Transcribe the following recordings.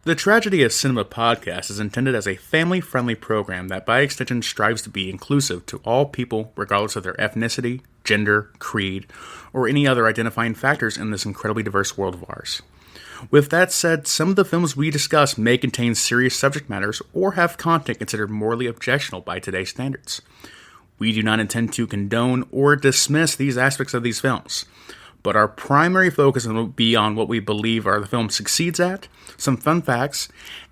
The Tragedy of Cinema podcast is intended as a family-friendly program that by extension strives to be inclusive to all people regardless of their ethnicity, gender, creed, or any other identifying factors in this incredibly diverse world of ours. With that said, some of the films we discuss may contain serious subject matters or have content considered morally objectionable by today's standards. We do not intend to condone or dismiss these aspects of these films, but our primary focus will be on what we believe the film succeeds at, some fun facts,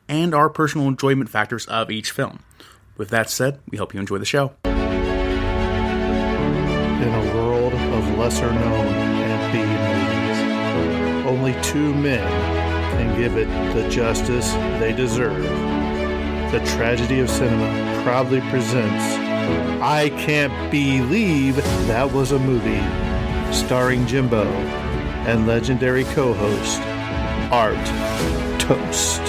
and our personal enjoyment factors of each film. With that said, we hope you enjoy the show. In a world of lesser-known and B movies, only two men can give it the justice they deserve. The Tragedy of Cinema proudly presents I Can't Believe That Was a Movie, starring Jimbo and legendary co-host Art Toast.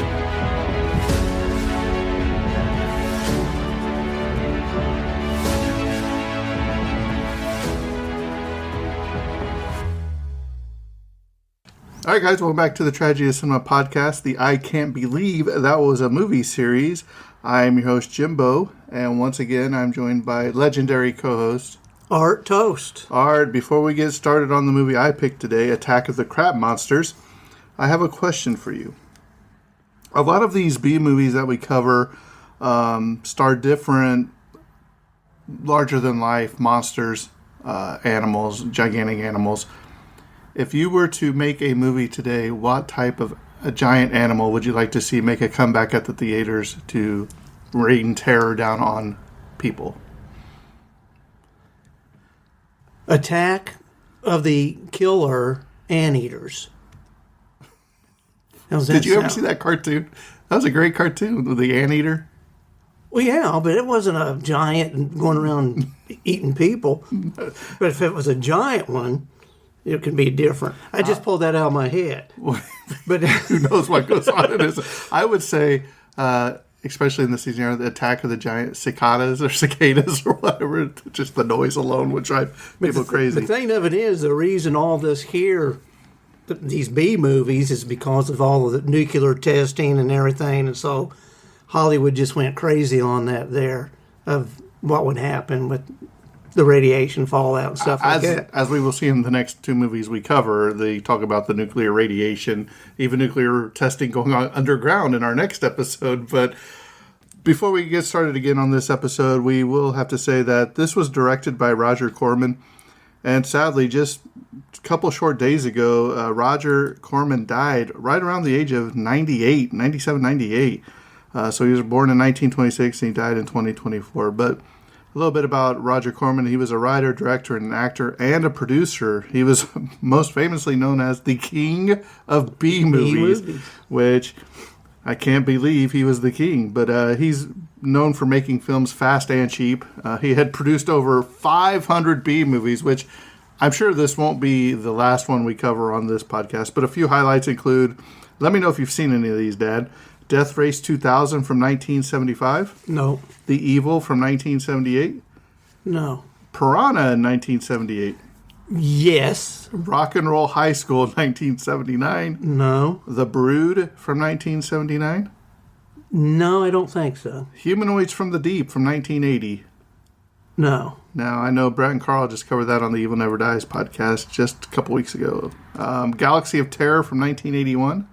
All right, guys, welcome back to the Tragedy of Cinema podcast, the I Can't Believe That Was a Movie series. I'm your host, Jimbo, and once again, I'm joined by legendary co-host Art Toast. Art, before we get started on the movie I picked today, Attack of the Crab Monsters, I have a question for you. A lot of these B movies that we cover star different larger-than-life monsters, animals, gigantic animals. If you were to make a movie today, what type of a giant animal would you like to see make a comeback at the theaters to rain terror down on people? Attack of the Killer Anteaters. Did you ever see that cartoon? That was a great cartoon with the anteater. Well, yeah, but it wasn't a giant going around eating people. But if it was a giant one, it could be different. I just pulled that out of my head. But who knows what goes on in this? I would say, especially in the season, the Attack of the Giant Cicadas or Cicadas or whatever, just the noise alone would drive people crazy. The thing of it is, the reason all this here, these B movies, is because of all of the nuclear testing and everything. And so Hollywood just went crazy on that there of what would happen with the radiation fallout and stuff like that. As we will see in the next two movies we cover, they talk about the nuclear radiation, even nuclear testing going on underground in our next episode. But before we get started again on this episode, we will have to say that this was directed by Roger Corman. And sadly, just a couple short days ago, Roger Corman died right around the age of 97, 98. So he was born in 1926 and he died in 2024. But a little bit about Roger Corman. He was a writer, director, and an actor, and a producer. He was most famously known as the king of B movies, which I can't believe he was the king. But he's known for making films fast and cheap. He had produced over 500 B movies, which I'm sure this won't be the last one we cover on this podcast. But a few highlights include, let me know if you've seen any of these, Dad. Death Race 2000 from 1975. No. The Evil from 1978. No. Piranha in 1978. Yes. Rock and Roll High School in 1979. No. The Brood from 1979. No, I don't think so. Humanoids from the Deep from 1980. No. Now, I know Brett and Carl just covered that on the Evil Never Dies podcast just a couple weeks ago. Galaxy of Terror from 1981.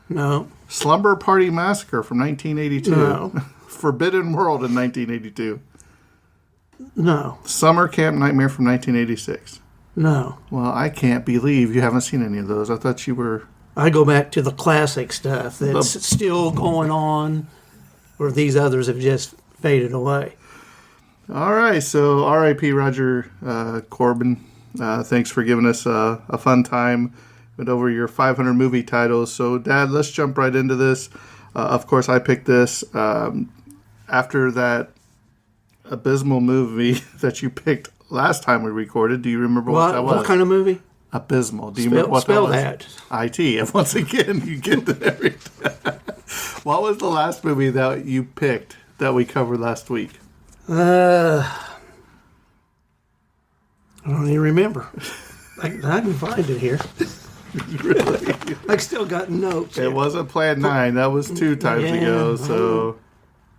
No. Slumber Party Massacre from 1982. No. Forbidden World in 1982. No. Summer Camp Nightmare from 1986. No. Well, I can't believe you haven't seen any of those. I thought you were... I go back to the classic stuff that's still going on, where these others have just faded away. All right, so R.I.P. Roger Corman. Thanks for giving us a fun time. Went over your 500 movie titles. So, Dad, let's jump right into this. Of course, I picked this after that abysmal movie that you picked last time we recorded. Do you remember what that was? What kind of movie? Abysmal. Do you remember what spell that was? IT. And once again, you get it every time. What was the last movie that you picked that we covered last week? I don't even remember. I can find it here. Really? I still got notes. It wasn't Plan 9. That was 2 times ago. So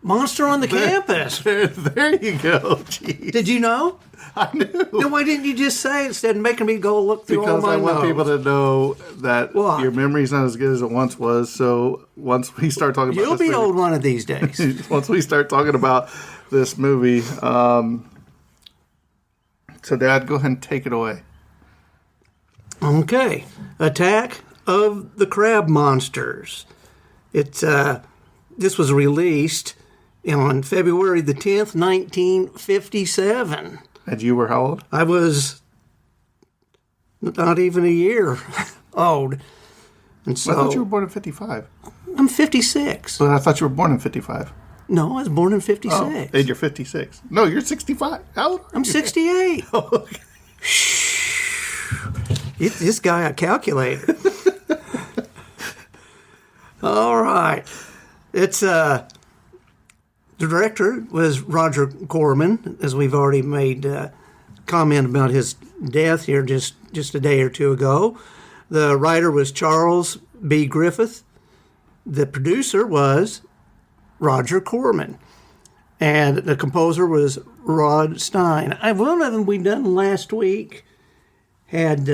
Monster on the Campus. there you go. Jeez. Did you know? I knew. Then why didn't you just say it instead of making me go look through all Because my I want notes? people to know that What? your memory's not as good as it once was. So once we start talking about You'll this be movie, old one of these days. once we start talking about this movie, so Dad, go ahead and take it away. Okay. Attack of the Crab Monsters. This was released on February the 10th, 1957. And you were how old? I was not even a year old. And so I thought you were born in 55. I'm 56. But I thought you were born in 55. No, I was born in Oh, 56. and you're 56. No, you're 65. How old are I'm you? 68. Oh, okay. This guy, I calculated. All right. It's the director was Roger Corman, as we've already made comment about his death here just a day or two ago. The writer was Charles B. Griffith. The producer was Roger Corman. And the composer was Rod Stein. One of them we done last week had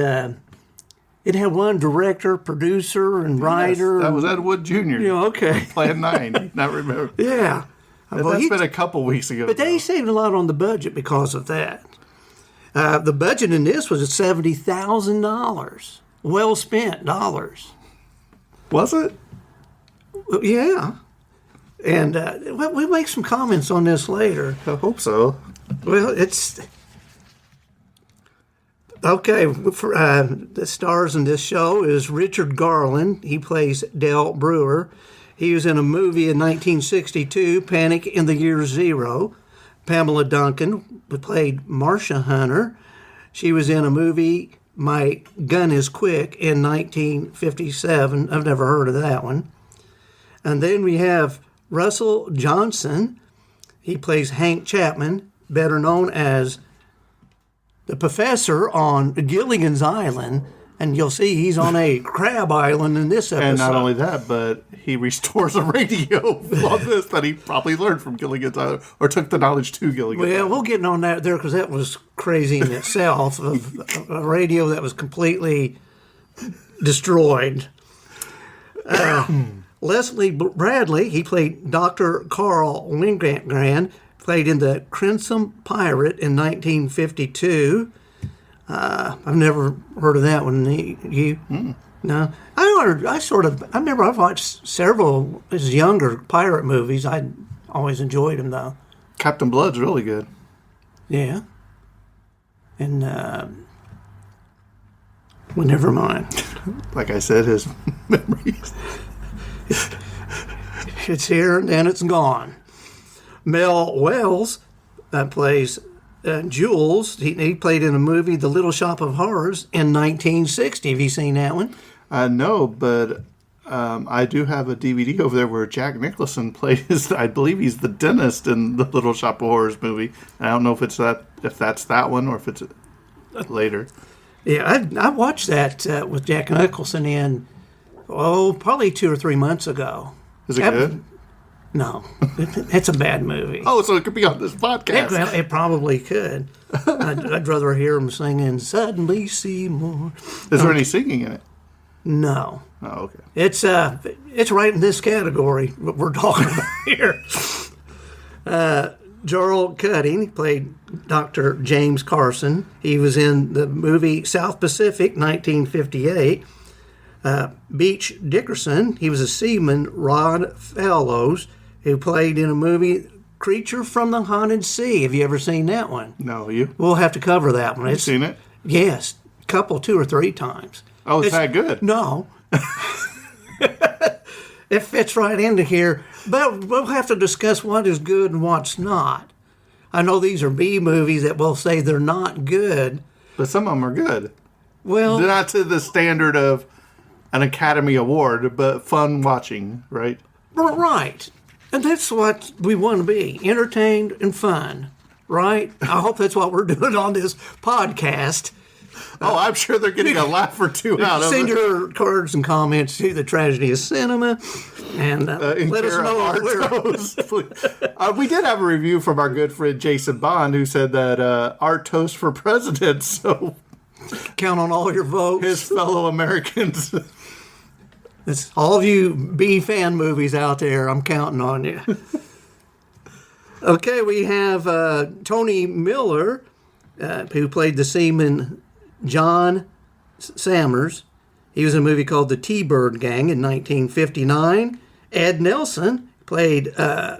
it had one director, producer, and writer. Yes, that was Ed Wood Jr. Yeah, okay. Plan 9. Not remember. Yeah. And Well, that's been a couple weeks ago. but they saved a lot on the budget because of that. The budget in this was $70,000. Well spent dollars. Was it? Yeah. And we'll make some comments on this later. I hope so. Well, it's okay. The stars in this show is Richard Garland. He plays Del Brewer. He was in a movie in 1962, Panic in the Year Zero. Pamela Duncan played Marcia Hunter. She was in a movie, My Gun is Quick, in 1957. I've never heard of that one. And then we have Russell Johnson. He plays Hank Chapman, better known as the professor on Gilligan's Island. And you'll see he's on a crab island in this episode. And not only that, but he restores a radio on this that he probably learned from Gilligan's Island or took the knowledge to Gilligan's Well, Island. we'll get on that there because that was crazy in itself, of a radio that was completely destroyed. Leslie Bradley, he played Dr. Carl Lindgren, played in The Crimson Pirate in 1952. I've never heard of that one. You? No. I remember I've watched several as younger pirate movies. I always enjoyed them, though. Captain Blood's really good. Yeah. And, well, never mind. Like I said, his memories. It's here and then it's gone. Mel Wells plays Jules. He played in a movie, The Little Shop of Horrors, in 1960. Have you seen that one? No, but I do have a DVD over there where Jack Nicholson played I believe he's the dentist in the Little Shop of Horrors movie. I don't know if that's that one or if it's later. Yeah, I watched that with Jack Nicholson probably 2 or 3 months ago. Is it good? No, it's a bad movie. Oh, so it could be on this podcast. It probably could. I'd rather hear him singing "Suddenly Seymour." Is there any singing in it? No. Oh, okay. It's right in this category what we're talking about here. Gerald Cutting played Dr. James Carson. He was in the movie South Pacific, 1958. Beach Dickerson, he was a seaman, Rod Fellows, who played in a movie Creature from the Haunted Sea. Have you ever seen that one? No, you? We'll have to cover that one. Have you seen it? Yes, a couple, 2 or 3 times. Oh, it's that good? No. It fits right into here. But we'll have to discuss what is good and what's not. I know these are B movies that will say they're not good. But some of them are good. Well, They're not to the standard of an Academy Award, but fun watching, right? right. And that's what we want to be, entertained and fun, right? I hope that's what we're doing on this podcast. Oh, I'm sure they're getting a laugh or two out of Send it. your cards and comments to the Tragedy of Cinema, and let us know Art if we're... Toast. We did have a review from our good friend Jason Bond, who said that Art Toast for president. So Count on all your votes. his fellow Americans. It's all of you B fan movies out there. I'm counting on you. Okay, we have Tony Miller, who played the seaman John Sammers. He was in a movie called The T-Bird Gang in 1959. Ed Nelson played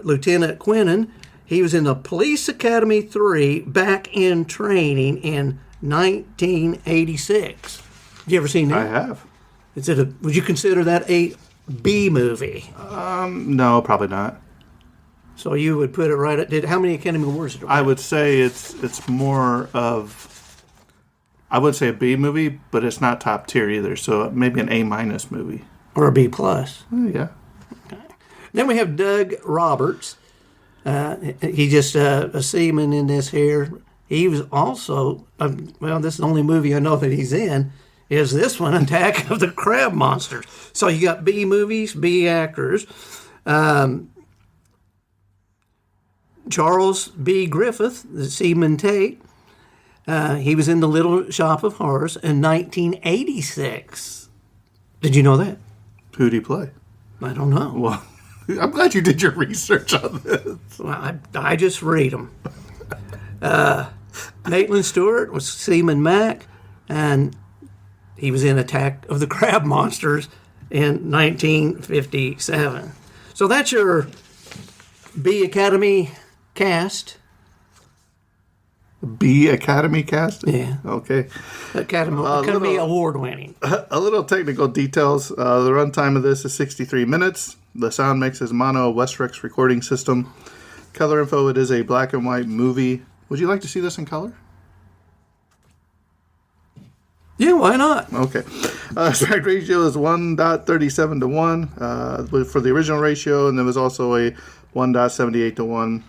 Lieutenant Quinnen. He was in the Police Academy 3, Back in Training in 1986. Have you ever seen that? I have. Would you consider that a B movie? No, probably not. So you would put it right at... How many Academy Awards did it win? I would say it's more of... I would say a B movie, but it's not top tier either. So maybe an A- movie. Or a B+. plus. Yeah. Then we have Doug Roberts. He's just a seaman in this here. He was also... this is the only movie I know that he's in, is this one, Attack of the Crab Monsters. So you got B movies, B actors. Charles B. Griffith, the Seaman Tate. He was in The Little Shop of Horrors in 1986. Did you know that? Who'd he play? I don't know. Well, I'm glad you did your research on this. Well, I just read them. Maitland Stewart was Seaman Mac, and he was in Attack of the Crab Monsters in 1957. So that's your B Academy cast. B Academy cast? Yeah. Okay. Academy Award winning. A little technical details. The runtime of this is 63 minutes. The sound mix is mono Westrex recording system. Color info, it is a black and white movie. Would you like to see this in color? Yeah, why not? Okay. Aspect ratio is 1.37 to 1 for the original ratio, and there was also a 1.78 to 1.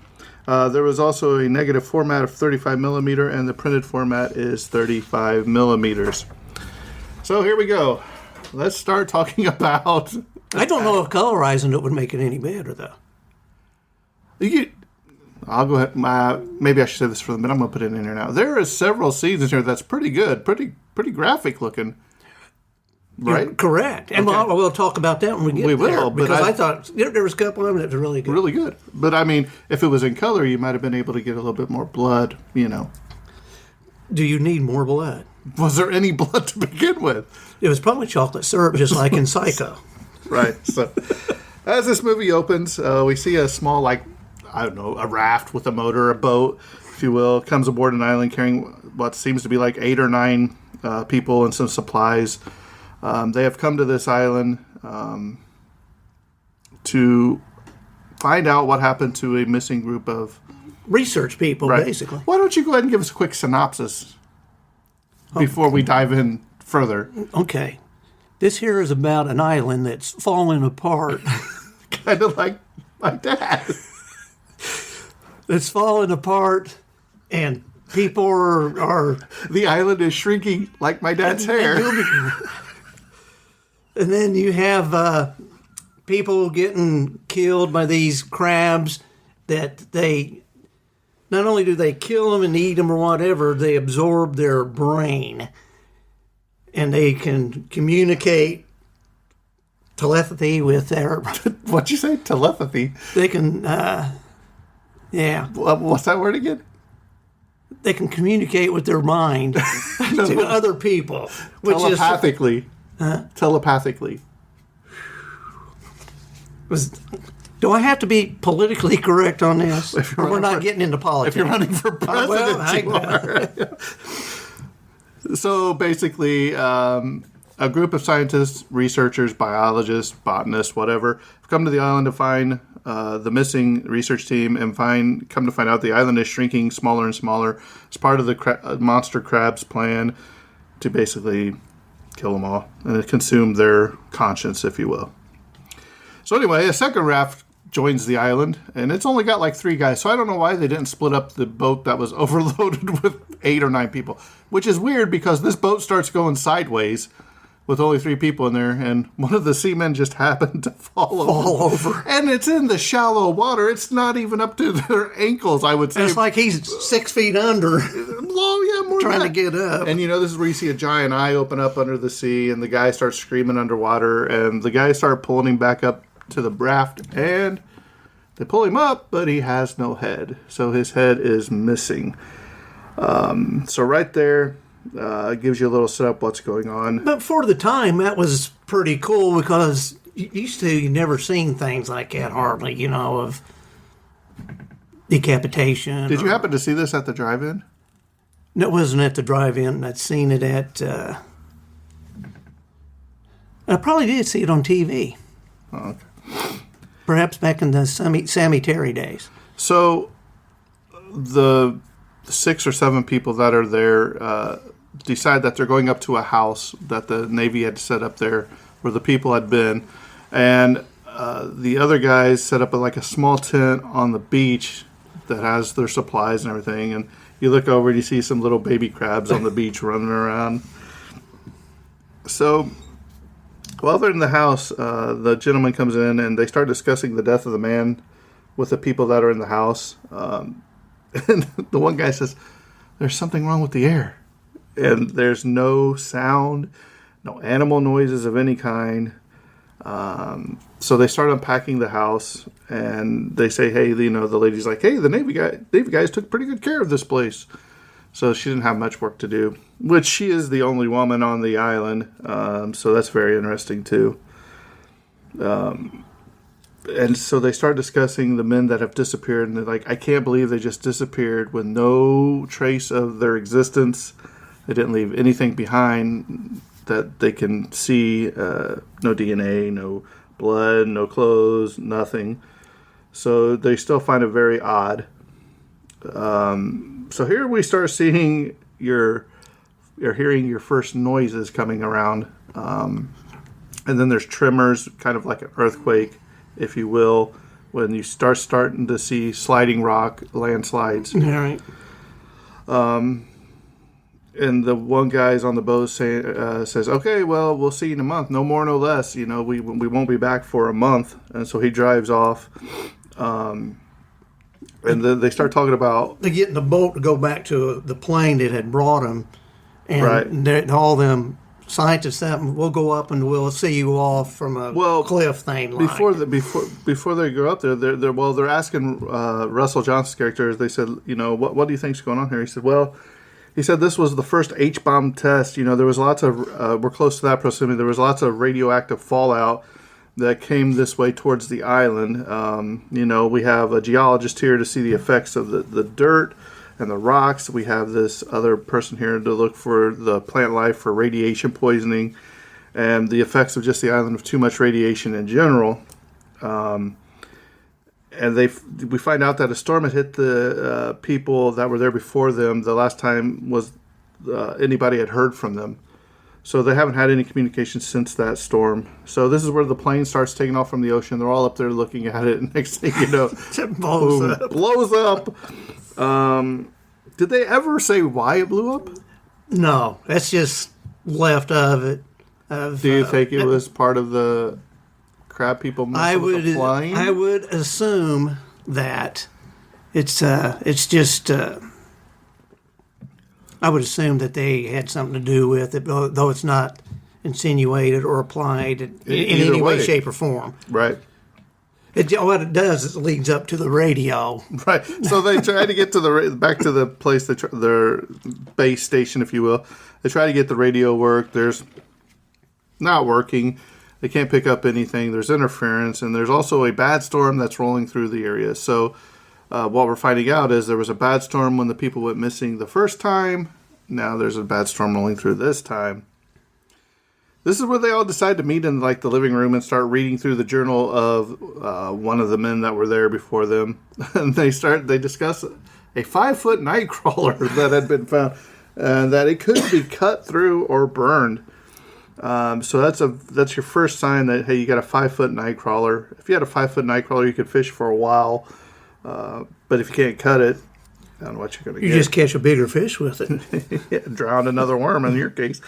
There was also a negative format of 35 millimeter, and the printed format is 35 millimeters. So here we go. Let's start talking about... I don't know if colorizing it would make it any better, though. I'll go ahead. Maybe I should say this for them, but I'm going to put it in here now. There is several scenes in here that's pretty good, pretty graphic looking. Right? You're correct. And Okay. we'll talk about that when we get there. will, but Because I thought there was a couple of them that were really good. Really good. But I mean, if it was in color, you might have been able to get a little bit more blood, Do you need more blood? Was there any blood to begin with? It was probably chocolate syrup, just like in Psycho. Right. So, as this movie opens, we see a small, a raft with a motor, a boat, if you will, comes aboard an island carrying what seems to be like 8 or 9 people and some supplies. They have come to this island to find out what happened to a missing group of... Research people, Right. basically. Why don't you go ahead and give us a quick synopsis before we dive in further? Okay. This here is about an island that's falling apart. Kind of like my dad. It's falling apart, and people are The island is shrinking like my dad's hair. and then you have people getting killed by these crabs that they... Not only do they kill them and eat them or whatever, they absorb their brain. And they can communicate telepathy with their... What'd you say? Telepathy? They can, What's that word again? they can communicate with their mind to other people. Which Telepathically. Telepathically. do I have to be politically correct on this? Or we're not for- getting into politics. If you're running for president, you are. So basically, a group of scientists, researchers, biologists, botanists, whatever, have come to the island to find the missing research team and come to find out the island is shrinking smaller and smaller. It's part of the monster crab's plan to basically kill them all and consume their conscience, if you will. So anyway, a second raft joins the island, and it's only got like 3 guys. So I don't know why they didn't split up the boat that was overloaded with 8 or 9 people, which is weird because this boat starts going sideways with only 3 people in there, and one of the seamen just happened to fall over. And it's in the shallow water. It's not even up to their ankles, I would say. It's like he's 6 feet under. Oh, yeah, more trying than to get up. And, this is where you see a giant eye open up under the sea, and the guy starts screaming underwater, and the guys start pulling him back up to the raft, and they pull him up, but he has no head. So his head is missing. So right there, it gives you a little setup what's going on. But for the time, that was pretty cool because you never seen things like that hardly, of decapitation. Did you happen to see this at the drive-in? No, it wasn't at the drive-in. I'd seen it at... I probably did see it on TV. Oh, okay. Perhaps back in the Sammy Terry days. So the 6 or 7 people that are there decide that they're going up to a house that the Navy had set up there where the people had been. And the other guys set up like a small tent on the beach that has their supplies and everything. And you look over and you see some little baby crabs on the beach running around. So while they're in the house, the gentleman comes in and they start discussing the death of the man with the people that are in the house. And the one guy says, "There's something wrong with the air." And there's no sound, no animal noises of any kind. So they start unpacking the house, and they say, "Hey, the lady's like, hey, the Navy guys took pretty good care of this place." So she didn't have much work to do, which she is the only woman on the island. So that's very interesting too. And so they start discussing the men that have disappeared, and they're like, "I can't believe they just disappeared with no trace of their existence. They didn't leave anything behind that they can see, no DNA, no blood, no clothes, nothing." So they still find it very odd. So here we start seeing you're hearing your first noises coming around. And then there's tremors, kind of like an earthquake, if you will, when you starting to see sliding rock, landslides. All right. And the one guy's on the boat says, "Okay, well, we'll see you in a month. No more, no less. We won't be back for a month." And so he drives off. And then they start talking about... They get in the boat to go back to the plane that had brought them. And right. All them scientists that we'll go up and we'll see you off from a cliff thing. Before they go up there, they're asking Russell Johnson's character. They said, what do you think's going on here? He said, this was the first H-bomb test. There was lots of, we're close to that proximity. There was lots of radioactive fallout that came this way towards the island. We have a geologist here to see the effects of the dirt and the rocks. We have this other person here to look for the plant life for radiation poisoning and the effects of just the island of too much radiation in general. And we find out that a storm had hit the people that were there before them. The last time was anybody had heard from them. So they haven't had any communication since that storm. So this is where the plane starts taking off from the ocean. They're all up there looking at it, and next thing you know, it blows up. Did they ever say why it blew up? No, that's just left of it. Do you think it was part of the crab people messing with the plane? I would assume that it's just... I would assume that they had something to do with it, though it's not insinuated or applied in any way, shape, or form. Right. What it does is it leads up to the radio. Right. So they try to get to back to the place, their base station, if you will. They try to get the radio work. There's not working. They can't pick up anything. There's interference, and there's also a bad storm that's rolling through the area. So what we're finding out is there was a bad storm when the people went missing the first time. Now there's a bad storm rolling through this time. This is where they all decide to meet in the living room and start reading through the journal of one of the men that were there before them. And they discuss a 5-foot night crawler that had been found, and that it could be cut through or burned. So that's your first sign that, hey, you got a 5-foot night crawler. If you had a 5-foot night crawler, you could fish for a while. But if you can't cut it, I don't know what you're going to get. You just catch a bigger fish with it. Yeah, drown another worm in your case.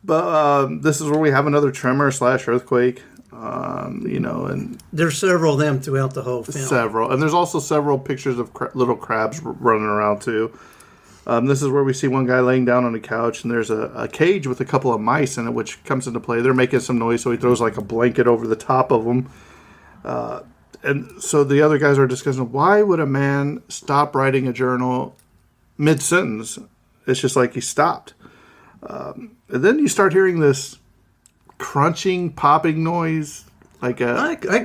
But this is where we have another tremor / earthquake. And there's several of them throughout the whole film. Several. And there's also several pictures of little crabs running around too. This is where we see one guy laying down on a couch, and there's a cage with a couple of mice in it, which comes into play. They're making some noise, so he throws like a blanket over the top of them. And so the other guys are discussing, why would a man stop writing a journal mid-sentence? It's just like he stopped. And then you start hearing this crunching, popping noise. I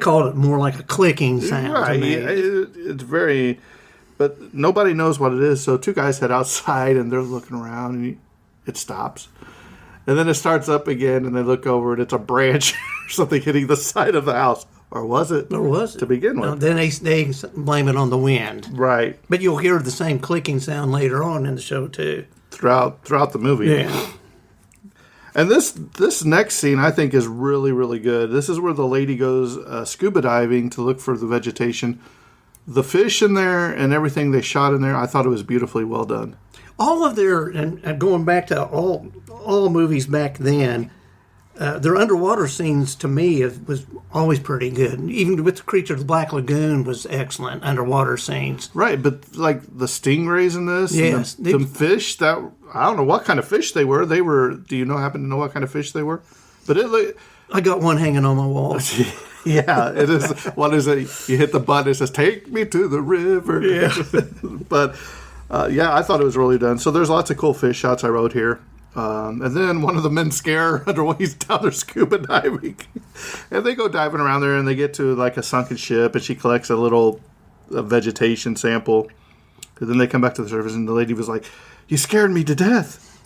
called it more like a clicking sound. Right. It's very... But nobody knows what it is. So two guys head outside, and they're looking around, and it stops. And then it starts up again, and they look over, and it's a branch or something hitting the side of the house. Or was it? Or was it? To begin with. No, then they blame it on the wind. Right. But you'll hear the same clicking sound later on in the show, too. Throughout the movie. Yeah. And this next scene, I think, is really, really good. This is where the lady goes scuba diving to look for the vegetation. The fish in there and everything they shot in there, I thought it was beautifully well done. All of their, and going back to all movies back then, their underwater scenes, to me, was always pretty good. Even with the Creature of the Black Lagoon was excellent underwater scenes. Right, but like the stingrays in this, yes, the fish, that I don't know what kind of fish they were. Do you happen to know what kind of fish they were? But I got one hanging on my wall. Yeah, it is. What is it? You hit the button, it says, "Take me to the river." Yeah. But, I thought it was really done. So there's lots of cool fish shots I wrote here. And then one of the men scare under when he's down there scuba diving. And they go diving around there, and they get to like a sunken ship, and she collects a little vegetation sample. And then they come back to the surface, and the lady was like, "You scared me to death."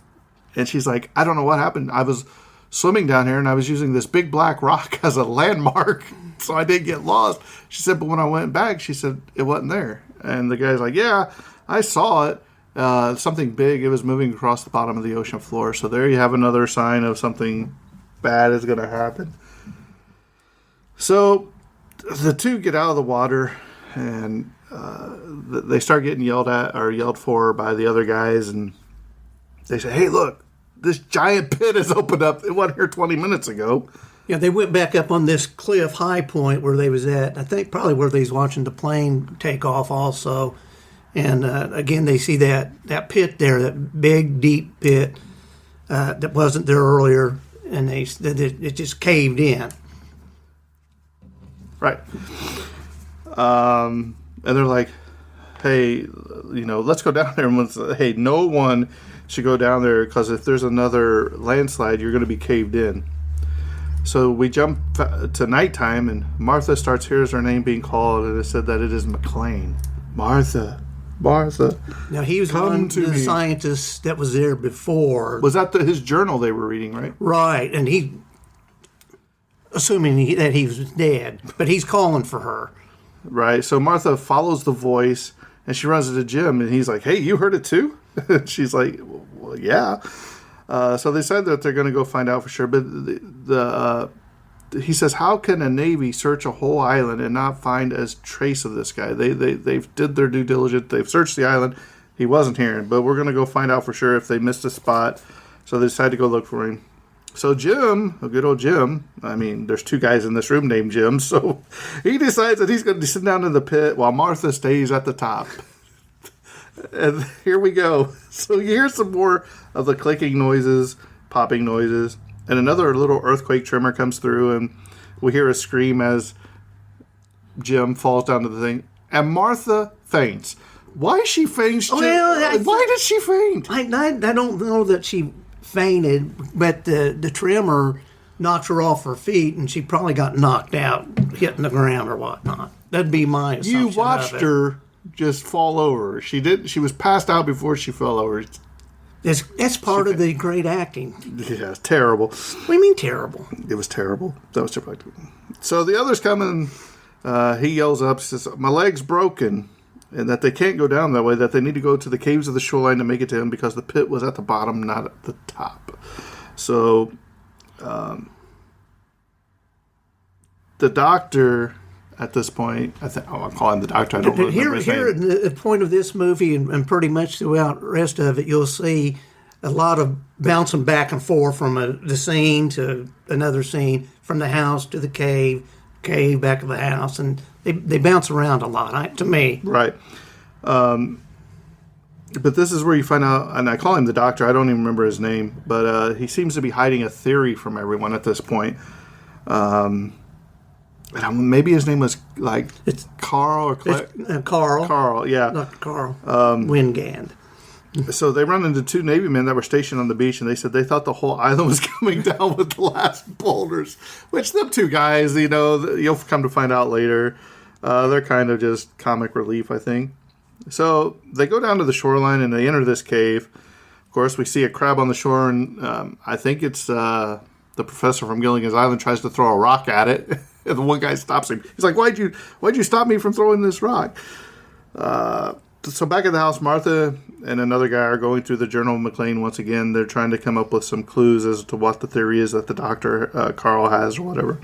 And she's like, "I don't know what happened. I was swimming down here, and I was using this big black rock as a landmark, so I didn't get lost." She said, "But when I went back," she said, "it wasn't there." And the guy's like, "Yeah, I saw it. Something big. It was moving across the bottom of the ocean floor." So there you have another sign of something bad is going to happen. So the two get out of the water, and they start getting yelled at or yelled for by the other guys, and they say, "Hey, look. This giant pit has opened up. It wasn't here 20 minutes ago." Yeah, they went back up on this cliff high point where they was at. I think probably where they was watching the plane take off also. And again, they see that pit there, that big, deep pit that wasn't there earlier, and it just caved in. Right. And they're like, "Hey, let's go down there." And hey, no one should go down there, because if there's another landslide, you're going to be caved in. So we jump to nighttime, and Martha hears her name being called, and it said that it is McLean. Martha. Now, he was one of the scientists that was there before. Was that his journal they were reading, right? Right, and he, assuming that he was dead, but he's calling for her. Right, so Martha follows the voice, and she runs into Jim, and he's like, "Hey, you heard it too?" She's like, "Well, yeah." So they said that they're going to go find out for sure. But he says, "How can a Navy search a whole island and not find a trace of this guy? They've did their due diligence. They've searched the island. He wasn't here. But we're going to go find out for sure if they missed a spot." So they decide to go look for him. So Jim, a good old Jim, I mean, there's two guys in this room named Jim, so he decides that he's going to sit down in the pit while Martha stays at the top. And here we go. So you hear some more of the clicking noises, popping noises, and another little earthquake tremor comes through, and we hear a scream as Jim falls down to the thing, and Martha faints. Why she faints? Why did she faint? I don't know that she fainted, but the tremor knocks her off her feet, and she probably got knocked out, hitting the ground or whatnot. That'd be my assumption. You watched her just fall over. She did. She was passed out before she fell over. That's part of the great acting. Yeah, it's terrible. What do you mean terrible? It was terrible. That was terrible. So the others come in. He yells up, says, "My leg's broken," and that they can't go down that way, that they need to go to the caves of the shoreline to make it to him because the pit was at the bottom, not at the top. So The doctor, at this point, I'll call him the doctor. I don't remember his name. Here, the point of this movie, and pretty much throughout the rest of it, you'll see a lot of bouncing back and forth from the scene to another scene, from the house to the cave back to the house, and they bounce around a lot, to me. Right. But this is where you find out, and I call him the doctor. I don't even remember his name, but he seems to be hiding a theory from everyone at this point. Maybe his name was it's Carl or Carl. Carl, yeah. Dr. Carl Wingand. So they run into two Navy men that were stationed on the beach, and they said they thought the whole island was coming down with the last boulders. Which them two guys, you'll come to find out later, they're kind of just comic relief, I think. So they go down to the shoreline and they enter this cave. Of course, we see a crab on the shore, and I think it's the professor from Gilligan's Island tries to throw a rock at it, and the one guy stops him. He's like, "Why'd you stop me from throwing this rock?" So back at the house, Martha and another guy are going through the Journal of McLean once again. They're trying to come up with some clues as to what the theory is that the doctor, Carl, has or whatever.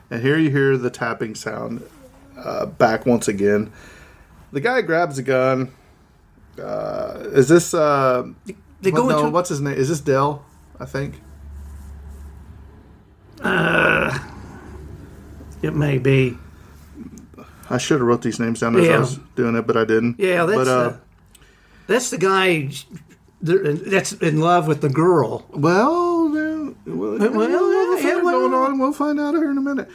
And here you hear the tapping sound back once again. The guy grabs a gun. Is this... what's his name? Is this Dell, I think? It may be. I should have wrote these names down as I was doing it, but I didn't. Yeah, that's the guy that's in love with the girl. Going on. We'll find out here in a minute.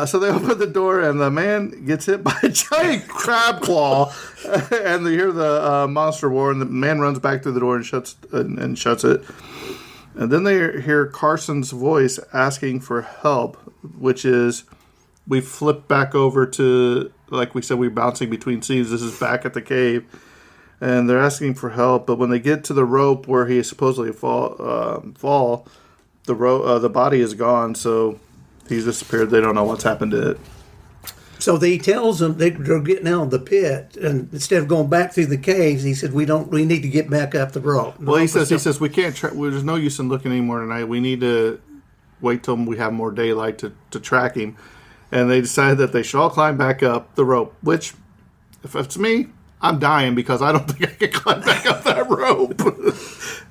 So they open the door, and the man gets hit by a giant crab claw, and they hear the monster roar, and the man runs back through the door and shuts it. And then they hear Carson's voice asking for help, which is, we flip back over to, like we said, we're bouncing between scenes. This is back at the cave, and they're asking for help. But when they get to the rope where he is supposedly fall, the body is gone, so he's disappeared. They don't know what's happened to it. So he tells them they're getting out of the pit, and instead of going back through the caves, he said, "We need to get back up the rope." Well, he says we can't. There's no use in looking anymore tonight. We need to wait till we have more daylight to track him. And they decided that they should all climb back up the rope. Which, if it's me, I'm dying because I don't think I can climb back up that rope.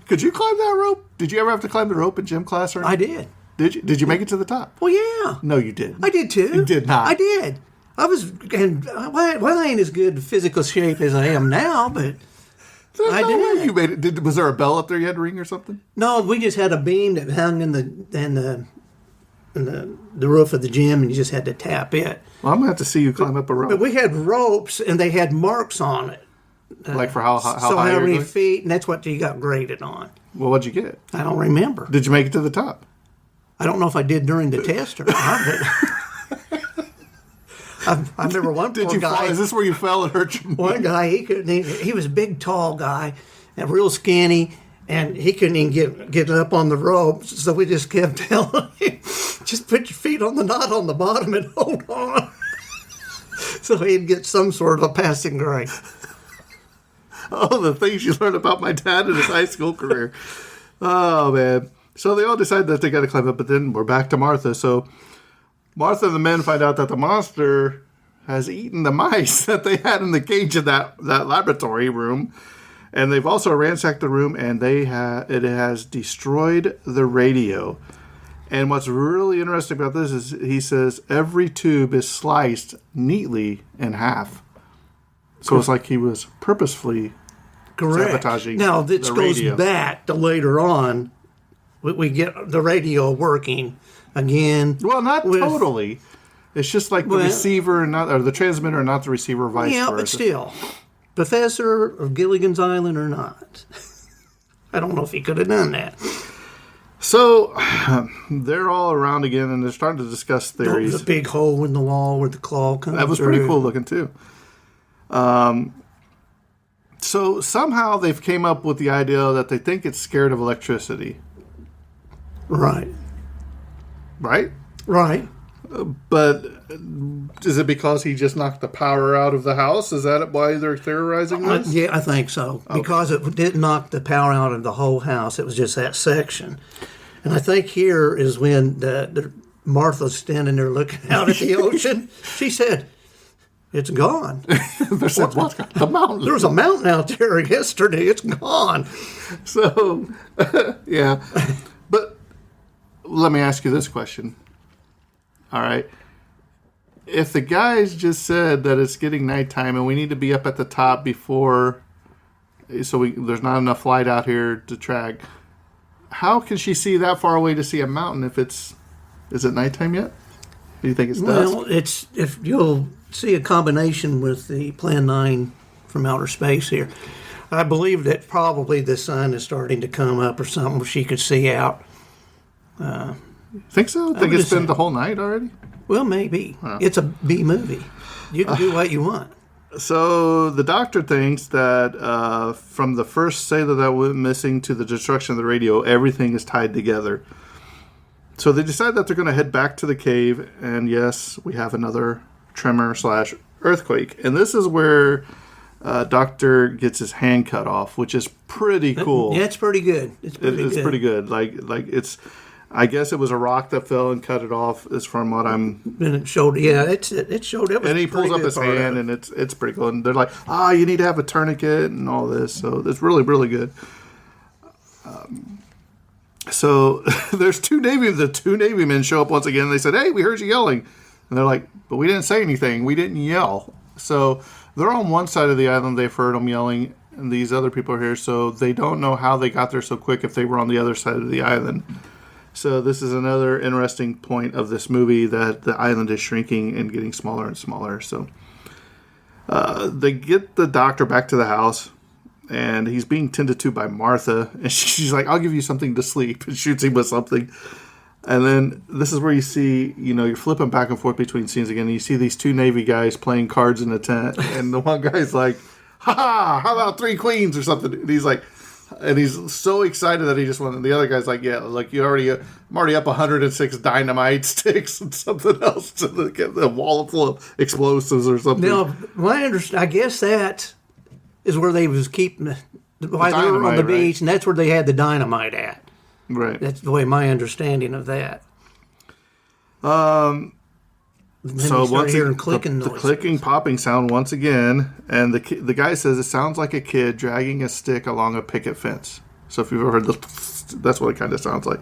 Could you climb that rope? Did you ever have to climb the rope in gym class? I did. Did you? Did you make it to the top? Well, yeah. No, you didn't. I did too. You did not. I did. I was, and I ain't as good physical shape as I am now, but I did. You made it. Was there a bell up there you had to ring or something? No, we just had a beam that hung in the roof of the gym, and you just had to tap it. Well, I'm gonna have to see you climb up a rope. But we had ropes, and they had marks on it. Like for how so high? How many feet, and that's what you got graded on. Well, what'd you get? I don't remember. Did you make it to the top? I don't know if I did during the test or not, but I remember one poor guy. Is this where you fell and hurt your knee? One guy, he was a big, tall guy, and real skinny, and he couldn't even get up on the rope, so we just kept telling him, just put your feet on the knot on the bottom and hold on. So he'd get some sort of a passing grade. Oh, the things you learned about my dad in his high school career. Oh, man. So they all decide that they got to climb up, but then we're back to Martha. So Martha and the men find out that the monster has eaten the mice that they had in the cage in that laboratory room. And they've also ransacked the room, and it has destroyed the radio. And what's really interesting about this is he says every tube is sliced neatly in half. So it's like he was purposefully sabotaging now, this the radio. goes back to later on. We get the radio working again. Well, not totally. It's just like the receiver or the transmitter, and not the receiver, vice versa. Yeah, but still, Professor of Gilligan's Island or not, I don't know if he could have done that. So they're all around again, and they're starting to discuss theories. The big hole in the wall where the claw comes through. That was pretty cool looking too. So somehow they've came up with the idea that they think it's scared of electricity. Right. Right? Right. But is it because he just knocked the power out of the house? Is that why they're theorizing this? Yeah, I think so. Okay. Because it didn't knock the power out of the whole house. It was just that section. And I think here is when the Martha's standing there looking out at the ocean. She said, "It's gone." There's the mountain. There was a mountain out there yesterday. It's gone. So, yeah. But let me ask you this question. All right. If the guys just said that it's getting nighttime and we need to be up at the top before, so there's not enough light out here to track, how can she see that far away to see a mountain if is it nighttime yet? Do you think it's dusk? Well, if you'll see a combination with the Plan 9 from outer space here. I believe that probably the sun is starting to come up or something she could see out. Think so? Think it's been the whole night already? Well, maybe. It's a B movie. You can do what you want. So the doctor thinks that from the first sailor that went missing to the destruction of the radio, everything is tied together. So they decide that they're going to head back to the cave, and yes, we have another tremor/earthquake. And this is where Doctor gets his hand cut off, which is pretty cool. Yeah, it's pretty good. It's pretty good. Like it's. I guess it was a rock that fell and cut it off. Is from what I'm. And it showed. Yeah, it showed. It was. And he pulls up his hand, and it's pretty cool. And they're like, you need to have a tourniquet and all this. So it's really, really good. So there's the two Navy men show up once again. And they said, "Hey, we heard you yelling," and they're like, "But we didn't say anything. We didn't yell." So they're on one side of the island. They've heard them yelling, and these other people are here. So they don't know how they got there so quick if they were on the other side of the island. So this is another interesting point of this movie, that the island is shrinking and getting smaller and smaller. So they get the doctor back to the house, and he's being tended to by Martha. And she's like, "I'll give you something to sleep," and shoots him with something. And then this is where you see, you're flipping back and forth between scenes again. And you see these two Navy guys playing cards in a tent. And the one guy's like, "Ha, how about 3 queens or something?" And he's like... And he's so excited that he just won. And the other guy's like, "Yeah, like I'm already up 106 dynamite sticks and something else to get the wall full of explosives or something." Now, I guess that is where they was keeping while they were on the beach, and that's where they had the dynamite at. Right. That's the way my understanding of that. So once hearing clicking the clicking, popping sound once again, and the guy says it sounds like a kid dragging a stick along a picket fence. So if you've ever heard that's what it kind of sounds like.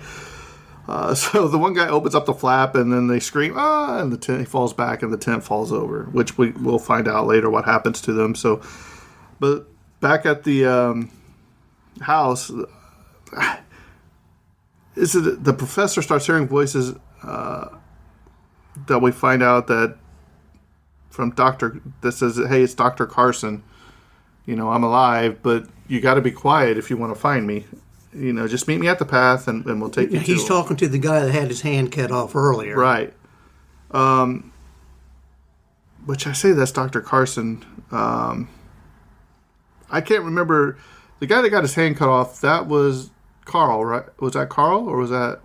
So the one guy opens up the flap, and then they scream, and the tent falls back, and the tent falls over, which we'll find out later what happens to them. So, but back at the house, the professor starts hearing voices. That we find out that from Doctor that says, "Hey, it's Dr. Carson. I'm alive, but you got to be quiet if you want to find me. Just meet me at the path, and we'll take you." He's talking to the guy that had his hand cut off earlier, right? Which I say that's Dr. Carson. I can't remember the guy that got his hand cut off. That was Carl, right? Was that Carl or was that?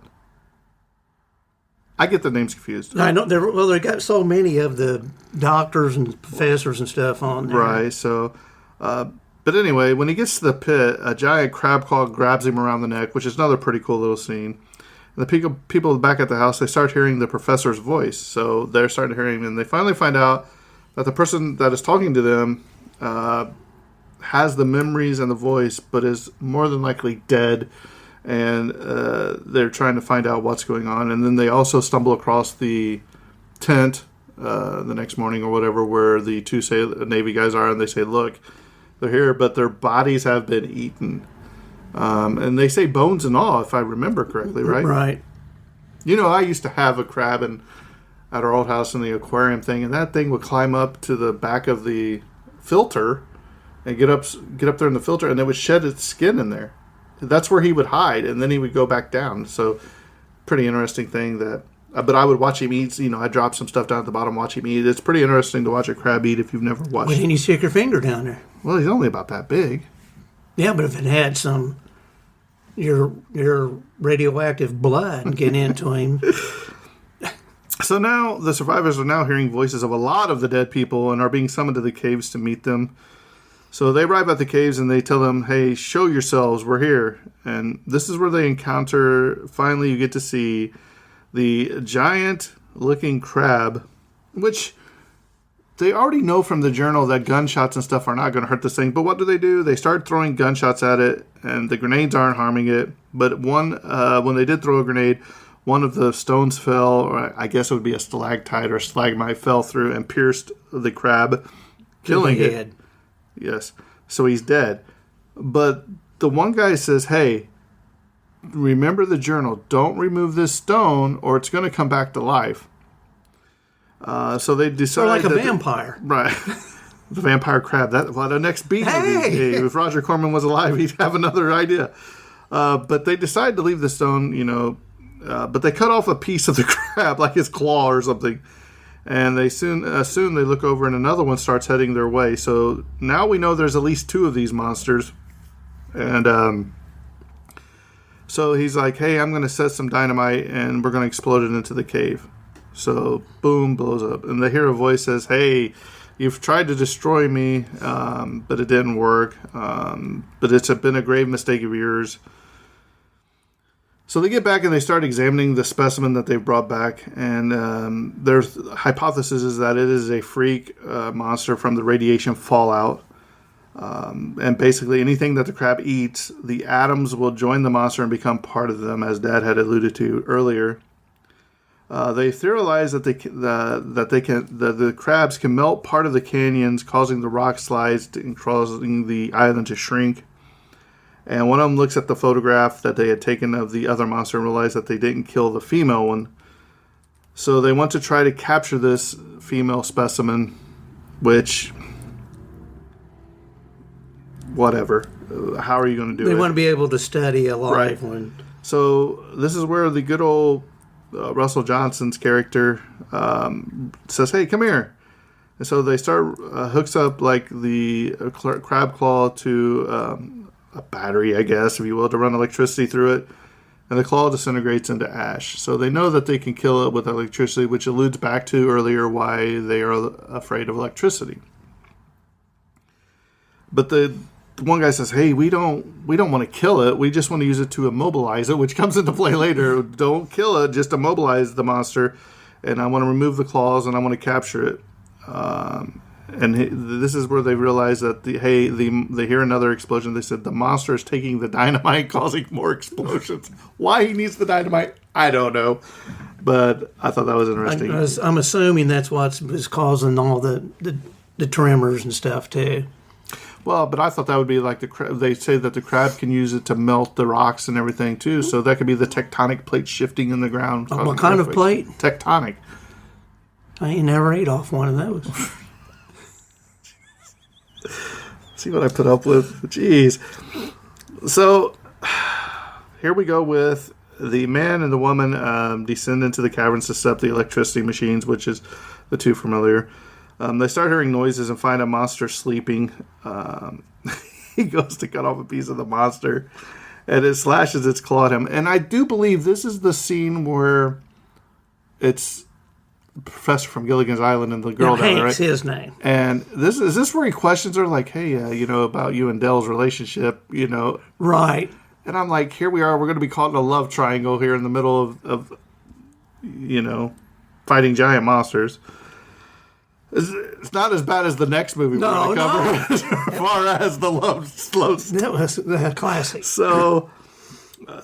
I get the names confused. I know. They got so many of the doctors and professors and stuff on there. Right. So, but anyway, when he gets to the pit, a giant crab claw grabs him around the neck, which is another pretty cool little scene. And the people back at the house, they start hearing the professor's voice. So they're starting to hear him, and they finally find out that the person that is talking to them has the memories and the voice, but is more than likely dead. And they're trying to find out what's going on. And then they also stumble across the tent the next morning or whatever, where the two Navy guys are, and they say, "Look, they're here, but their bodies have been eaten." And they say bones and all, if I remember correctly, right? Right. I used to have a crab at our old house in the aquarium thing, and that thing would climb up to the back of the filter and get up there in the filter, and it would shed its skin in there. That's where he would hide, and then he would go back down. So, pretty interesting thing that. But I would watch him eat. I drop some stuff down at the bottom, watch him eat. It's pretty interesting to watch a crab eat if you've never watched. Why didn't you stick your finger down there? Well, he's only about that big. Yeah, but if it had your radioactive blood and get into him. So now the survivors are now hearing voices of a lot of the dead people and are being summoned to the caves to meet them. So they arrive at the caves and they tell them, hey, show yourselves, we're here. And this is where they encounter, finally you get to see the giant-looking crab, which they already know from the journal that gunshots and stuff are not going to hurt this thing. But what do? They start throwing gunshots at it, and the grenades aren't harming it. But when they did throw a grenade, one of the stones fell, or I guess it would be a stalactite or a stalagmite, fell through and pierced the crab, killing it. Yes. So he's dead. But the one guy says, hey, remember the journal. Don't remove this stone or it's going to come back to life. So they decide. Or like a vampire. Right. The vampire crab. The next beat movie. If Roger Corman was alive, he'd have another idea. But they decide to leave the stone, but they cut off a piece of the crab, like his claw or something. And they soon they look over and another one starts heading their way. So now we know there's at least 2 of these monsters. And so he's like, hey, I'm going to set some dynamite and we're going to explode it into the cave. So boom, blows up. And they hear a voice says, hey, you've tried to destroy me, but it didn't work. But it's been a grave mistake of yours. So they get back and they start examining the specimen that they've brought back. And their hypothesis is that it is a freak monster from the radiation fallout. And basically anything that the crab eats, the atoms will join the monster and become part of them, as Dad had alluded to earlier. They theorize that the crabs can melt part of the canyons, causing the rock slides and causing the island to shrink. And one of them looks at the photograph that they had taken of the other monster and realized that they didn't kill the female one. So they want to try to capture this female specimen, which, whatever. How are you going to do it? They want to be able to study a live one. So this is where the good old Russell Johnson's character says, hey, come here. And so they start, hooks up like the crab claw to a battery, I guess, if you will, to run electricity through it. And the claw disintegrates into ash. So they know that they can kill it with electricity, which alludes back to earlier why they are afraid of electricity. But the one guy says, hey, we don't want to kill it. We just want to use it to immobilize it, which comes into play later. Don't kill it, just immobilize the monster. And I want to remove the claws and I want to capture it. And this is where they realize that they hear another explosion. They said the monster is taking the dynamite, causing more explosions. Why he needs the dynamite, I don't know. But I thought that was interesting. I'm assuming that's what's causing all the tremors and stuff too. Well, but I thought that would be like they say that the crab can use it to melt the rocks and everything too. So that could be the tectonic plate shifting in the ground. What kind of plate? Tectonic. I ain't never ate off one of those. See what I put up with? Jeez. So here we go with the man and the woman descend into the caverns to set up the electricity machines, which is the 2 from earlier. They start hearing noises and find a monster sleeping. He goes to cut off a piece of the monster, and it slashes its claw at him. And I do believe this is the scene where it's Professor from Gilligan's Island and the girl down there, right? Hank's his name. And is this where he questions her, like, hey, about you and Dell's relationship, Right. And I'm like, here we are. We're going to be caught in a love triangle here in the middle of fighting giant monsters. It's not as bad as the next movie we're going to cover, as far as the love slow. That was the classic. So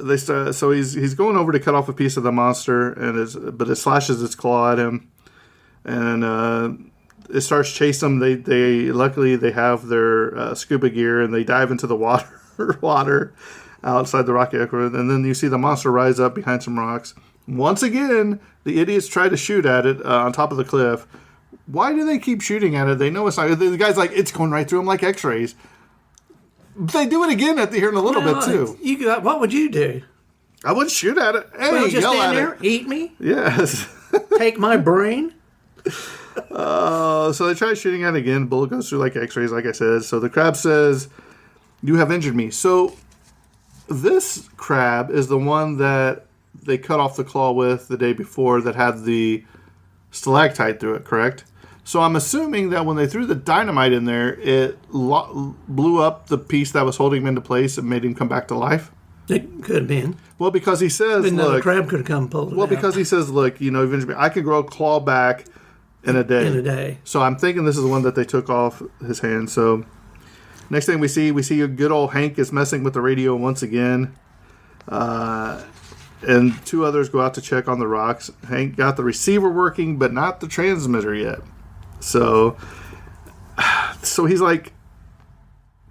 they start. So he's going over to cut off a piece of the monster, but it slashes its claw at him, and it starts chasing them. They luckily they have their scuba gear, and they dive into the water outside the rocky aquarium, and then you see the monster rise up behind some rocks. Once again, the idiots try to shoot at it on top of the cliff. Why do they keep shooting at it? They know it's not. The guy's like, it's going right through them like X-rays. They do it again here in a little bit too. What would you do? I wouldn't shoot at it. Hey, just yell stand at there, it. eat me, Yes. take my brain. So they try shooting at it again. Bullet goes through like X-rays, like I said. So the crab says, "You have injured me." So this crab is the one that they cut off the claw with the day before that had the stalactite through it, correct? So I'm assuming that when they threw the dynamite in there, it blew up the piece that was holding him into place and made him come back to life. It could have been. Well, because he says, Another crab could have come and pulled it well, out. because he says, look, eventually I could grow a claw back in a day. In a day. So I'm thinking this is the one that they took off his hand. So next thing we see a good old Hank is messing with the radio once again. And two others go out to check on the rocks. Hank got the receiver working, but not the transmitter yet. So he's like,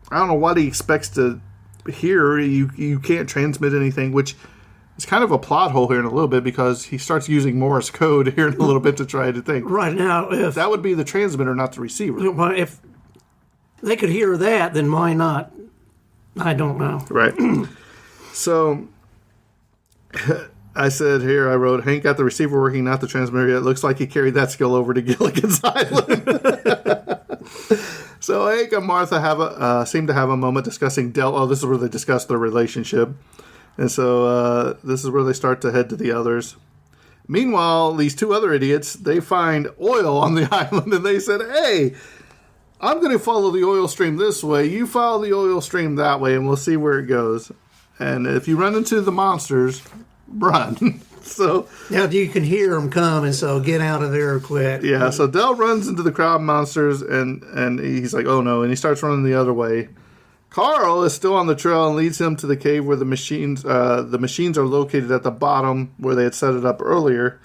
I don't know what he expects to hear. You can't transmit anything, which is kind of a plot hole here in a little bit because he starts using Morse code here in a little bit to try to think. Right now, if That would be the transmitter, not the receiver. if they could hear that, then why not? I don't know. Right. So I said here, I wrote, Hank got the receiver working, not the transmitter yet. Looks like he carried that skill over to Gilligan's Island. So Hank and Martha seem to have a moment discussing Del. Oh, this is where they discuss their relationship. And so this is where they start to head to the others. Meanwhile, these two other idiots, they find oil on the island, and they said, hey, I'm going to follow the oil stream this way. You follow the oil stream that way, and we'll see where it goes. And if you run into the monsters, run. So Now you can hear them coming, so get out of there quick. yeah, so Del runs into the crowd of monsters, and he's like, oh no, and he starts running the other way. Carl is still on the trail and leads him to the cave where the machines are located at the bottom where they had set it up earlier.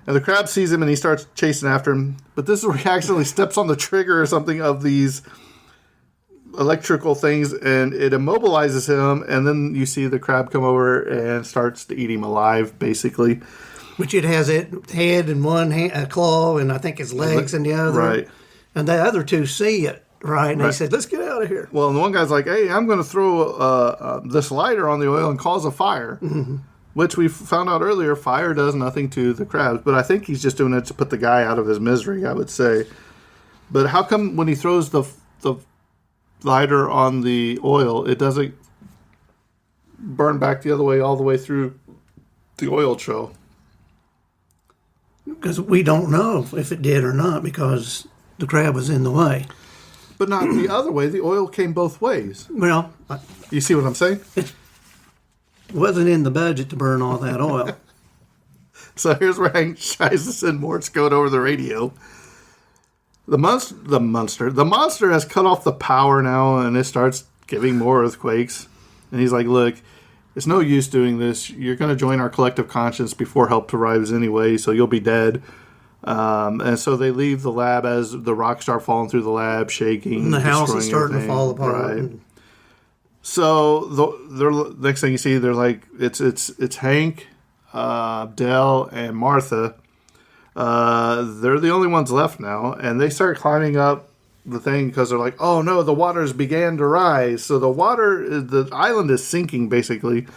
And the crab sees him and he starts chasing after him. But this is where he accidentally steps on the trigger or something of these electrical things, and it immobilizes him. And then you see the crab come over and starts to eat him alive, basically. Which it has its head in one hand, a claw, and I think its legs in the other. Right. And the other two see it, right? And they said, let's get out of here. Well, and the one guy's like, hey, I'm going to throw this lighter on the oil and cause a fire. Mm-hmm. Which we found out earlier, fire does nothing to the crabs. But I think he's just doing it to put the guy out of his misery, I would say. But how come when he throws the lighter on the oil, it doesn't burn back the other way all the way through the oil trail? Because we don't know if it did or not because the crab was in the way. But not the other way. The oil came both ways. Well, You see what I'm saying? it wasn't in the budget to burn all that oil. So here's where Hank tries to send Morse code over the radio. The monster has cut off the power now, and it starts giving more earthquakes. And he's like, look, it's no use doing this. You're going to join our collective conscience before help arrives anyway, so you'll be dead. And so they leave the lab as the rocks start falling through the lab, shaking. And the house is destroying starting everything. to fall apart. Right. So the next thing you see, they're like, it's Hank, Del, and Martha. They're the only ones left now, and they start climbing up the thing because they're like, oh no, the waters began to rise. So the island is sinking basically.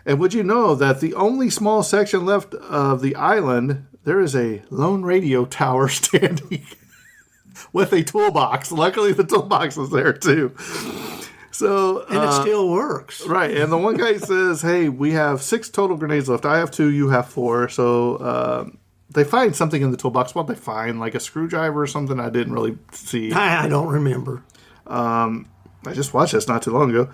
And would you know that the only small section left of the island, there is a lone radio tower standing with a toolbox. Luckily, the toolbox was there too. So And it still works. right, and the one guy says, hey, we have 6 total grenades left. I have 2, you have 4. So they find something in the toolbox. What they find, like a screwdriver or something, I didn't really see. I don't remember. I just watched this not too long ago.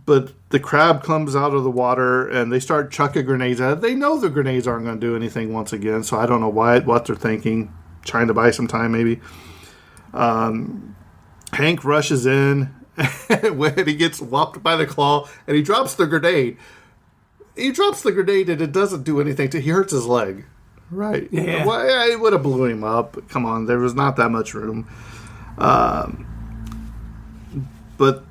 But the crab comes out of the water, and they start chucking grenades at it. They know the grenades aren't going to do anything once again, so I don't know what they're thinking. Trying to buy some time, maybe. Hank rushes in when he gets whopped by the claw, and he drops the grenade. He drops the grenade, and it doesn't do anything. He hurts his leg. Right. Yeah. Well, yeah, it would have blew him up. Come on, there was not that much room. But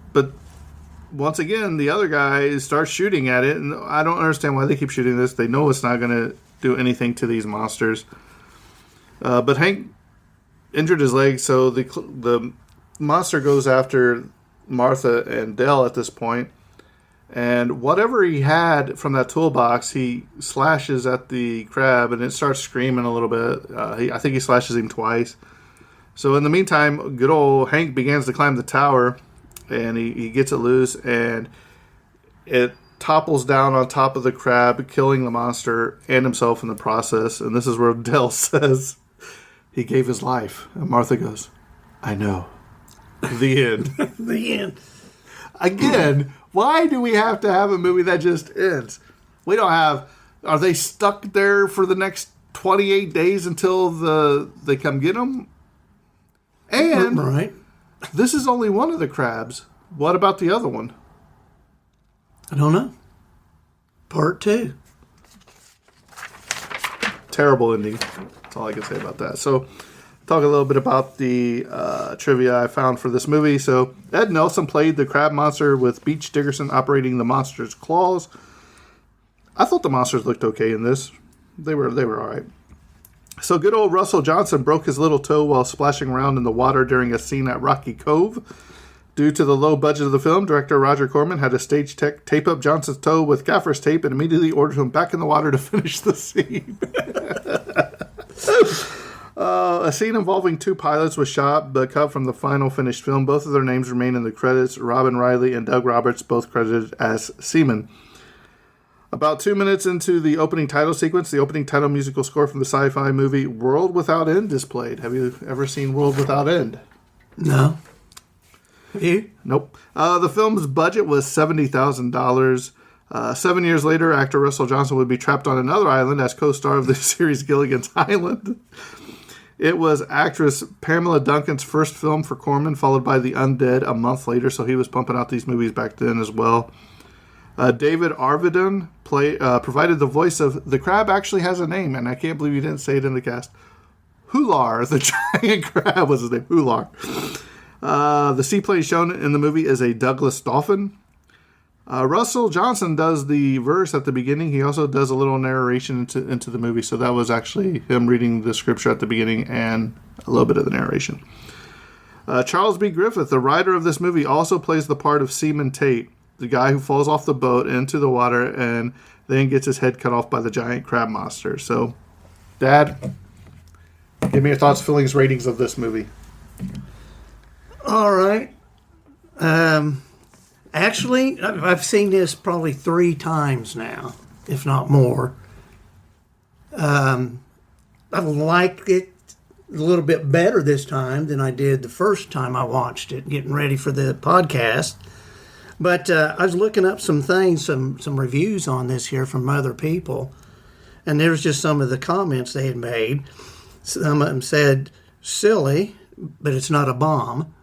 once again, the other guy starts shooting at it, and I don't understand why they keep shooting this. They know it's not going to do anything to these monsters. But Hank injured his leg, so the monster goes after Martha and Del at this point. And whatever he had from that toolbox, he slashes at the crab, and it starts screaming a little bit. I think he slashes him twice. So in the meantime, good old Hank begins to climb the tower, and he gets it loose, and it topples down on top of the crab, killing the monster and himself in the process. And this is where Del says, He gave his life. And Martha goes, I know. The end. The end. Again, why do we have to have a movie that just ends? We don't have... Are they stuck there for the next 28 days until they come get them? And right. This is only one of the crabs. What about the other one? I don't know. Part 2. Terrible ending. That's all I can say about that. So, talk a little bit about the trivia I found for this movie. So, Ed Nelson played the crab monster with Beach Dickerson operating the monster's claws. I thought the monsters looked okay in this. They were all right. So, good old Russell Johnson broke his little toe while splashing around in the water during a scene at Rocky Cove. Due to the low budget of the film, director Roger Corman had a stage tech tape up Johnson's toe with gaffer's tape and immediately ordered him back in the water to finish the scene. A scene involving 2 pilots was shot but cut from the final finished film. Both of their names remain in the credits. Robin Riley and Doug Roberts both credited as seamen. About 2 minutes into the opening title sequence, the opening title musical score from the sci-fi movie World Without End is played. Have you ever seen World Without End? No. Have you? Nope. The film's budget was $70,000. 7 years later, actor Russell Johnson would be trapped on another island as co-star of the series Gilligan's Island. It was actress Pamela Duncan's first film for Corman, followed by The Undead a month later, so he was pumping out these movies back then as well. David Arvidon provided the voice of... The crab actually has a name, and I can't believe you didn't say it in the cast. Hular, the giant crab was his name. Hular. The seaplane shown in the movie is a Douglas dolphin. Russell Johnson does the verse at the beginning. He also does a little narration into the movie. So that was actually him reading the scripture at the beginning and a little bit of the narration. Charles B. Griffith, the writer of this movie, also plays the part of Seaman Tate, the guy who falls off the boat into the water and then gets his head cut off by the giant crab monster. So, Dad, give me your thoughts, feelings, ratings of this movie. All right. Actually, I've seen this probably 3 times now, if not more. I liked it a little bit better this time than I did the first time I watched it, getting ready for the podcast. But I was looking up some things, some reviews on this here from other people, and there's just some of the comments they had made. Some of them said, silly, but it's not a bomb.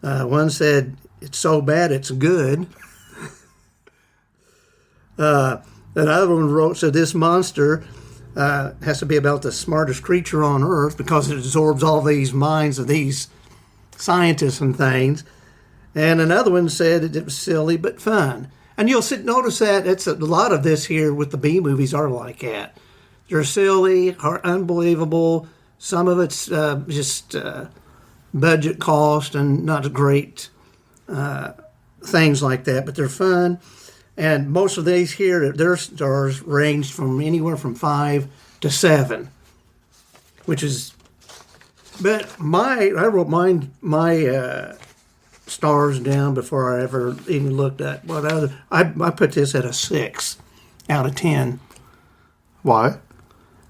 One said, it's so bad it's good. Another one wrote, so this monster has to be about the smartest creature on Earth because it absorbs all these minds of these scientists and things. And another one said it was silly but fun. And you'll notice that it's a lot of this here with the B movies are like that. They're silly, unbelievable. Some of it's just budget cost and not great things like that, but they're fun. And most of these here, their stars ranged from anywhere from 5 to 7, which is. But I wrote my stars down before I ever even looked at what other. I put this at a 6 out of 10. Why?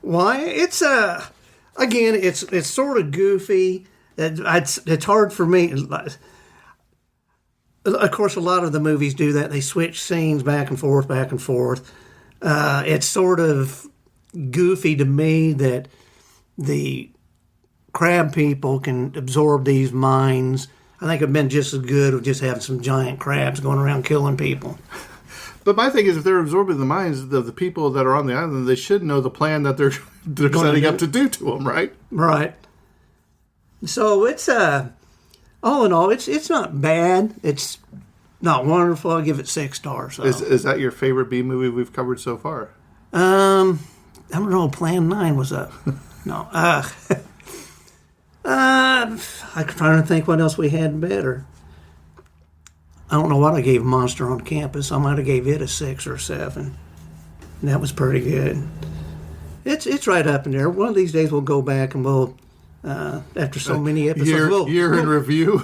Why? It's again, it's sort of goofy. It's hard for me. Of course, a lot of the movies do that. They switch scenes back and forth, back and forth. It's sort of goofy to me that the crab people can absorb these minds. I think it'd been just as good with just having some giant crabs going around killing people. But my thing is, if they're absorbing the minds of the people that are on the island, they should know the plan that they're setting up to do to them, right? Right. So it's all in all, it's not bad. It's not wonderful. I'll give it 6 stars. So. Is that your favorite B movie we've covered so far? I don't know. Plan 9 was up. No. I'm trying to think what else we had better. I don't know what I gave Monster on Campus. I might have gave it a 6 or 7. And that was pretty good. It's right up in there. One of these days we'll go back and we'll, after so many episodes, year in review.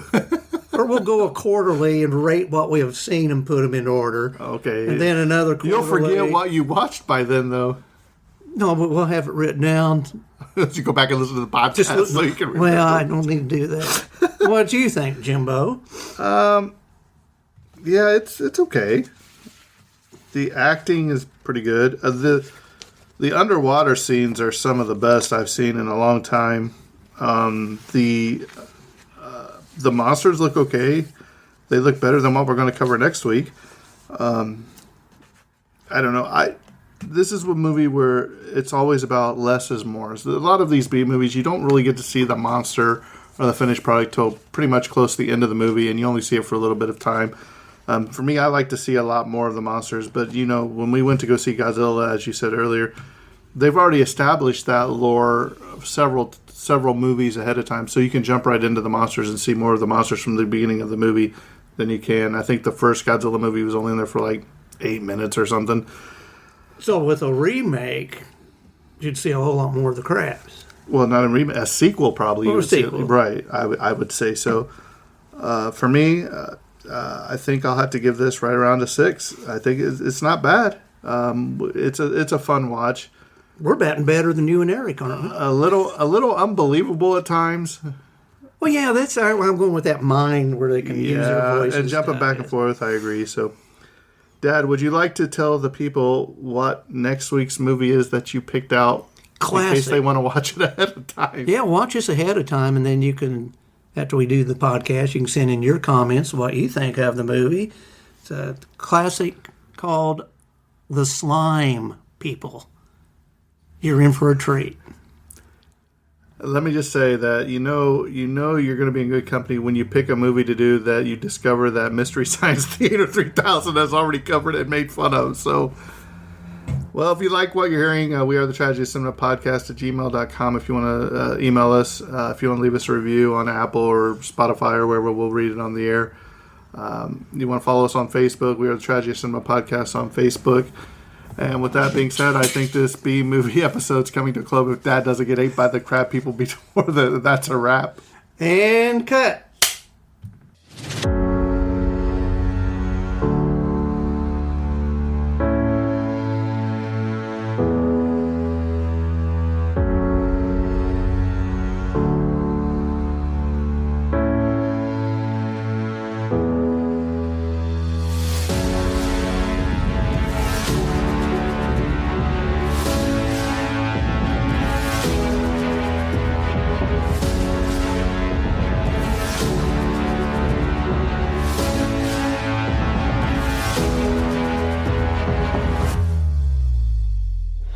Or we'll go quarterly and rate what we have seen and put them in order. Okay. And then another quarterly. You'll forget what you watched by then, though. No, but we'll have it written down. you go back and listen to the podcast Just so you can remember. well, I don't need to do that. What do you think, Jimbo? Yeah, it's okay. The acting is pretty good. The underwater scenes are some of the best I've seen in a long time. The monsters look okay. They look better than what we're going to cover next week. I don't know. This is a movie where it's always about less is more. So a lot of these B movies, you don't really get to see the monster or the finished product till pretty much close to the end of the movie, and you only see it for a little bit of time. For me, I like to see a lot more of the monsters, but when we went to go see Godzilla, as you said earlier, they've already established that lore of several movies ahead of time, so you can jump right into the monsters and see more of the monsters from the beginning of the movie than you can. I think the first Godzilla movie was only in there for like 8 minutes or something. So with a remake, you'd see a whole lot more of the crabs. Well, not a remake, a sequel probably. Or a sequel. Right, I would say so. For me, I think I'll have to give this right around a 6. I think it's not bad. It's a fun watch. We're batting better than you and Eric, aren't we? A little unbelievable at times. Well, yeah, that's why I'm going with that mind where they can use their voices. And jumping back and forth, I agree. So, Dad, would you like to tell the people what next week's movie is that you picked out? Classic. In case they want to watch it ahead of time. Yeah, watch us ahead of time, and then you can, after we do the podcast, you can send in your comments, what you think of the movie. It's a classic called The Slime People. You're in for a treat. Let me just say that you know you're going to be in good company when you pick a movie to do that you discover that Mystery Science Theater 3000 has already covered it and made fun of. So, well, if you like what you're hearing, we are the Tragedy Cinema Podcast at gmail.com. If you want to email us, if you want to leave us a review on Apple or Spotify or wherever, we'll read it on the air. You want to follow us on Facebook, we are the Tragedy Cinema Podcast on Facebook. And with that being said, I think this B-movie episode's coming to a close. If Dad doesn't get ate by the crab people before that's a wrap. And cut.